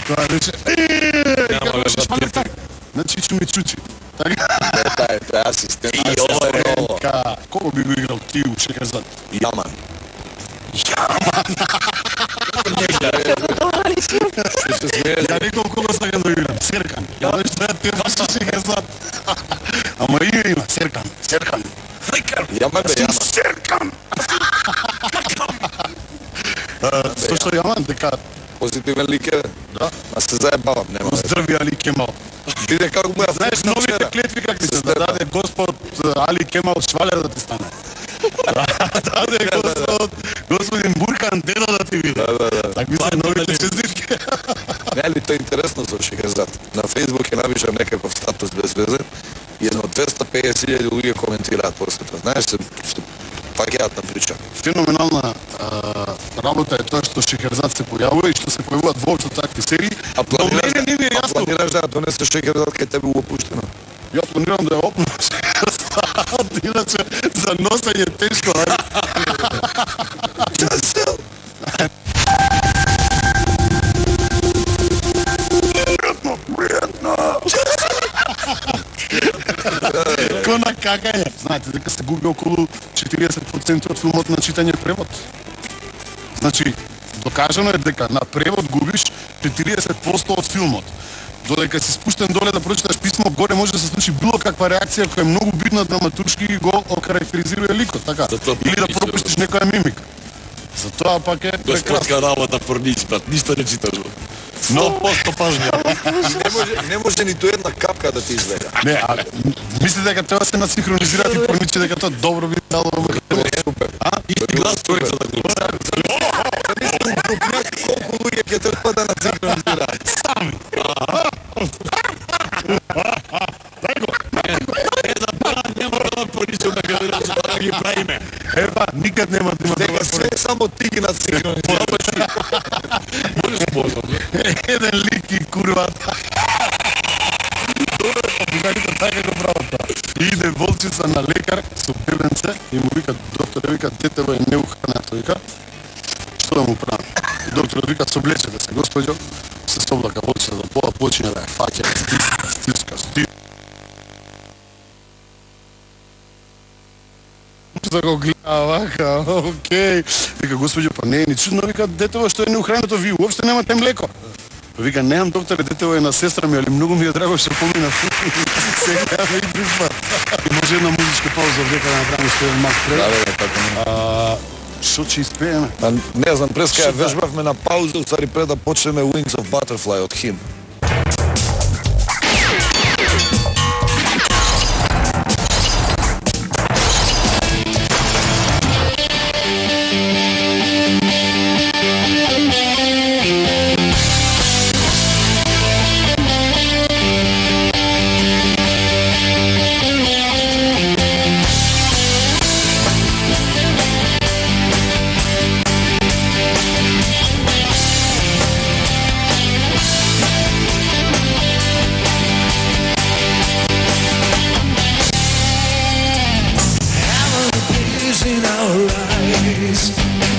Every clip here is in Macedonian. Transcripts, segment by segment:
Тоа рече. Няма бе, патетик. На Чичо ми чучи. Така. Тоа е асистент. И ова е Колко би го играл ти у Шехерзад? Јаман. Ја рекол кога сакам да играм. Серкан. Знаеш што е те баш Шехерзад. Ама име има Серкан. Серкан. Јаман бе, Јаман. Серкан. Што Јаман дека Позитивен лик е. да. А се заебавам, нема. Здрви Али Кемал. Биде како му ја Знаеш новите клетви как се даде Господ Али Кемал швалер да ти стане. Даде господин Бурхан дедо да ти биде. Такви се новите честитки. Нели тоа е интересно со Шехерзад. На Facebook е напишам некаков статус без везе и едно 250.000 луѓе коментираат после тоа. Знаеш се пакеат на прича. Феноменална работа е тоа што Шехерзад се појавува и што се појавуваат воопшто такви серии. А Но мене не ми е јасно. планираш да донесеш Шехерзад кај тебе опуштено? Ја планирам да ја опнам. Иначе за носење тешко. Кона какање. Знаете дека се губи околу 40% од филмот на читање превод. Значи, докажано е дека на превод губиш 40% од филмот. Додека си спуштен доле да прочиташ писмо, горе може да се случи било каква реакција која е многу битна драматуршки и го окарактеризира ликот, така? Или да пропуштиш некоја мимика. Затоа пак е прекрасно. Господска работа порниц, брат, ништо не читаш. 100% пажња. Не може ниту една капка да ти изведе. Не, а мисли дека треба да се насинхронизираат и порничи дека тоа добро би дало. Супер. И глас тројца да го. Колку луѓе ќе треба да насинхронизираат? Сами. Не мора да порничам дека да ги правиме. Ева, никад нема да има Дека се само ти ги насинхронизираат. Можеш можно. еден лик и курвата. Бугарите така го прават тоа. Иде волчица на лекар со бебенце и му вика, докторе, вика, детево е неухрането, вика, што да му правам? И докторот вика, соблечете се, госпоđo, се соблака волчица да пола почине да ја фаќа, стиска. За го гледа вака, окей. Вика, госпоđo, па не е ни чудно, вика, детево што е неухрането, ви уопште немате млеко. Вика, немам докторе, детево е на сестра ми, али многу ми е драго што помина. Сега ме и припад. И може една музичка пауза дека да направиме што е мак пред. Да, така. Што ќе испееме? Не знам, преска ја вежбавме на пауза, уствари пред да почнеме Wings of Butterfly од Him.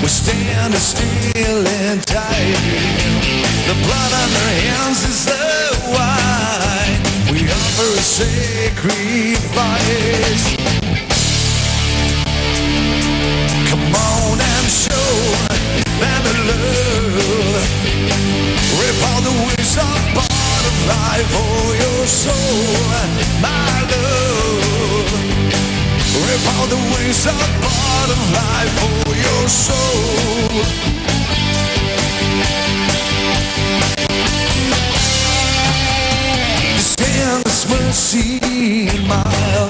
We're standing still and tight. The blood on our hands is the wine. We offer a sacrifice. Come on and show them the love. Rip all the wings of butterfly for your soul, my love. Rip all the wings of butterfly for your soul. Stand this mercy mile.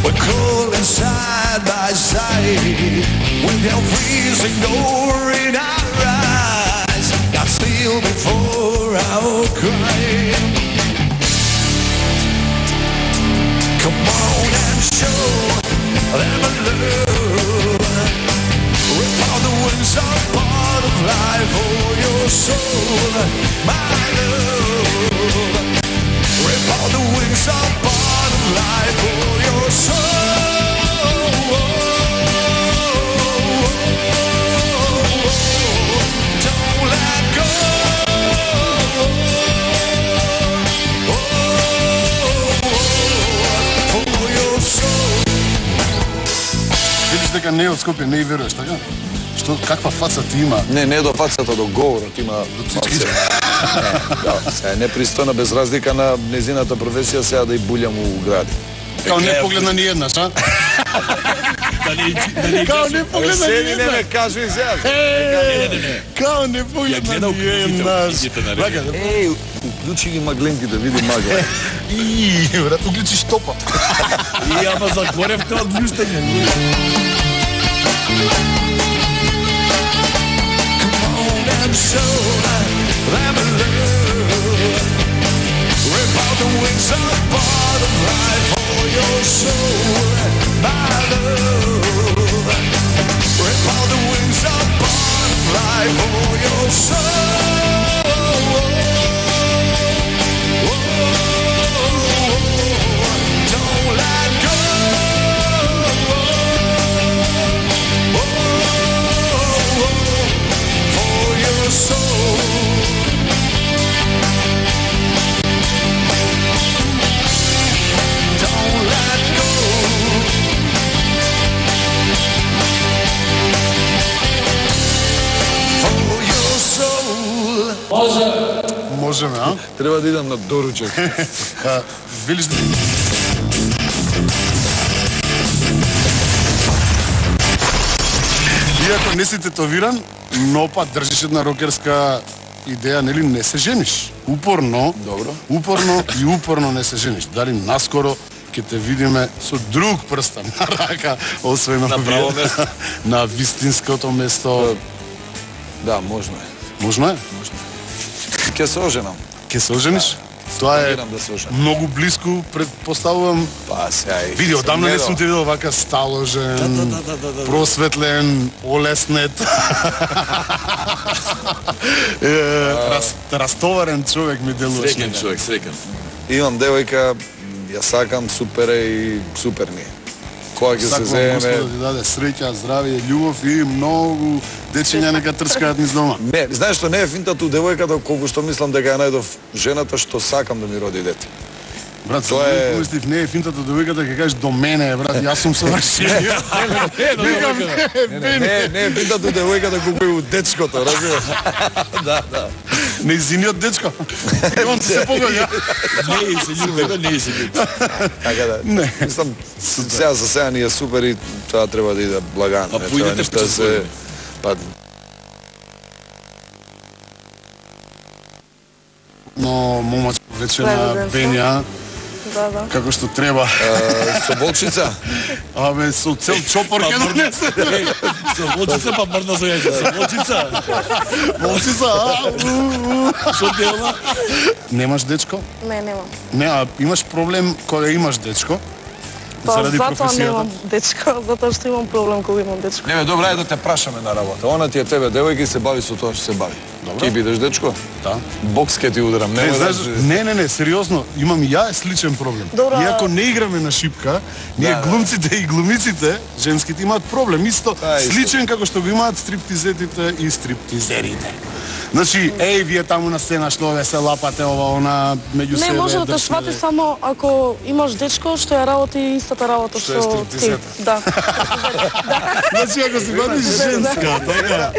We're crawling side by side. With your freezing door in our eyes. Not still before our crime. Come on and show them a love. Rip all the wings of butterfly for your soul, my love. Rip all the wings of butterfly for your soul. Don't let go. не е од Скопје, не и веруваш, така? Што, каква фаца ти има? Не до фацата, до говорот има малце. Да, сега е непристойно без разлика на незината професија сега да и булјам у гради. Као не погледна ни еднаш, а? Као не погледна ни Седи, не ме еднаш. кажи сега. Као не погледна ни еднаш. Лага, Еј, уклучи ги магленки да види магла. и брат, уклучи штопа. И ама загоревте од луштење. And show them love. Rip out the wings of butterfly for your soul, my love. Rip out the wings of butterfly for your soul. Don't let go. Soul. Don't let go. For your soul. Можеме, а? Треба да идам на доручек. Велиш да... Иако не си тетовиран, но па држиш една рокерска идеја, нели, не се жениш. Упорно, Добро. упорно не се жениш. Дали наскоро ќе те видиме со друг прстан на рака, освен На право место. на вистинското место. Да, можно е. Можно е? Ке се оженам. Ќе се ожениш? Тоа е Планирам да се оженам. многу блиску, предпоставувам. Па сега и... Види, одамна не сум те видел вака сталожен, просветлен, олеснет. Растоварен човек ми делуваш. Среќен човек, среќен. Имам девојка, ја сакам, супер е и супер ми е. Кога ќе се Сакувам земеме... Господ да ти даде среќа, здравје, љубов и многу дечиња нека трчкаат низ дома. Не, знаеш што не е финтата у девојката, колку што мислам дека ја најдов жената што сакам да ми роди дете. Брат, Тоа тоа е- е... Помислив, не е финтата довиката, ќе кажеш до мене, брат, јас сум совршен. Не е финтата у девојката колку е у дечкото, разбираш? Нејзиниот дечко. Он ти се погодја. Не се љубе, не се љубе. Така да. Не. Мислам, сега за сега ни е супер и тоа треба да иде благано. А не поидете треба ништо да се... впечатлени. Па, Но момачко вече на Благодарам се. Бења, Да. како што треба. со волчица, Абе, со цел чопор ќе донесе. Со волчица па мрдна со јајце. Со волчица. Волчица, Што дела? Немаш дечко? Не, немам. Не, а имаш проблем кога имаш дечко? Па Заради затоа професијата? немам дечко, затоа што имам проблем кога имам дечко. не бе, добра е да те прашаме на работа. Она ти е тебе девојка и се бави со тоа што се бави. Ти бидеш дечко? Да. Бокс ке ти ударам. Не, Нема знаеш, да... не, сериозно, имам и ја сличен проблем. Добро. Иако не играме на шипка, ние Да. глумците и глумиците, женските имаат проблем исто, Да, исто. сличен како што го имаат стриптизетите и стриптизерите. Значи, еј, вие таму на сцена што ве се лапате ова, она, меѓу себе. Не, може да те дрсне. свати само ако имаш дечко што ја работи истата работа Што е што ти. стриптизета. Да. Значи, ако си батиш женска, така,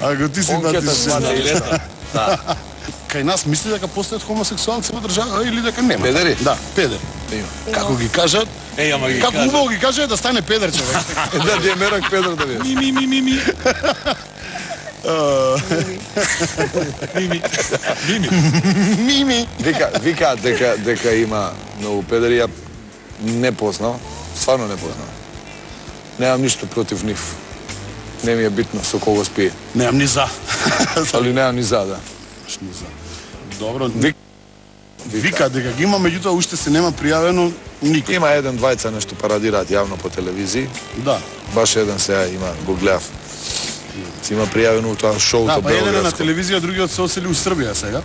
ако ти си Он ке те батиш свати женска, и лета. кај нас мисли дека постојат хомосексуалци во држава или дека нема? Педери? Да, педери. Има. Како ги кажат, Еј, ама ги како кажа. убаво ги кажат да стане педер човек. Да, ти е мерак Педро да биеш. Ми. Мими. Вика дека има многу педери, ја не познав, стварно не познав. Немам ништо против нив. Не ми е битно со кого спие. Немам ни за. Али немам ни за, да. Ни за. Добро, Вика. вика дека ги има, меѓутоа уште се нема пријавено никој. Има еден, двајца нешто парадираат јавно по телевизии. Да. Баш еден сега има, го гледав. Си има пријавено у тоа шоуто Да, па еден е на Белоградско. телевизија, другиот се осели у Србија сега.